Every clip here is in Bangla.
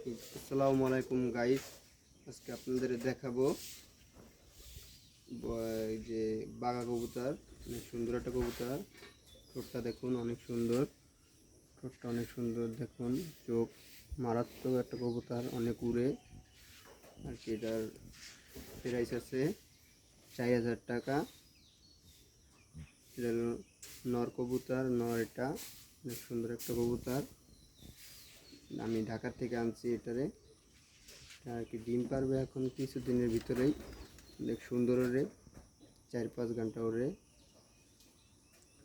আসসালামু আলাইকুম গাইস, আজকে আপনাদের দেখাবো এই যে বাঘা কবুতর। অনেক সুন্দর একটা কবুতর। ঠোঁটটা দেখুন, অনেক সুন্দর। ঠোঁটটা অনেক সুন্দর দেখুন। চোখ মারাত্মক একটা কবুতর, অনেক উড়ে আর কি। এটার প্রাইস আছে 4000 টাকা। এটা হলো নর কবুতর, নর। এটা অনেক সুন্দর একটা কবুতর। আমি ঢাকা থেকে আনছি এটারে আর কি। ডিম পারবে এখন কিছুদিনের ভিতরেই। অনেক সুন্দর ওরে, 4-5 ঘন্টা ওরে।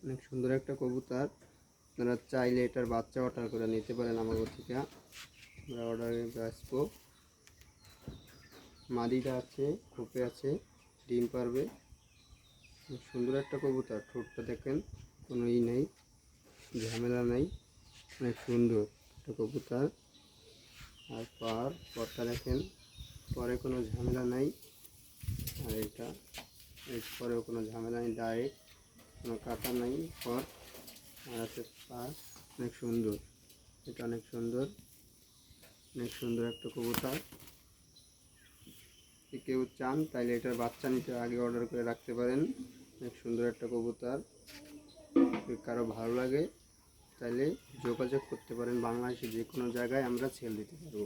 অনেক সুন্দর একটা কবুতর। আপনারা চাইলে এটার বাচ্চা অর্ডার করে নিতে পারেন আমার থেকে। আমরা অর্ডারে আসবো। মাদিটা আছে, খোপে আছে, ডিম পারবে। অনেক সুন্দর একটা কবুতর। ঠোঁটটা দেখেন, কোনো নেই, ঝামেলা নেই। অনেক সুন্দর একটা কবুতর। আর পরটা দেখেন, পরে কোনো ঝামেলা নাই। আর এটা এর পরেও কোনো ঝামেলা নেই, ডাইরেক্ট, কোনো কাটা নাই পর। আর আছে পা। অনেক সুন্দর, এটা অনেক সুন্দর। অনেক সুন্দর একটা কবুতর। যদি কেউ চান তাহলে এটার বাচ্চা নিতে আগে অর্ডার করে রাখতে পারেন। অনেক সুন্দর একটা কবুতর। যদি কারো ভালো লাগে তাহলে যোগাযোগ করতে পারেন। বাংলাদেশে যে কোনো জায়গায় আমরা সেল দিতে পারবো।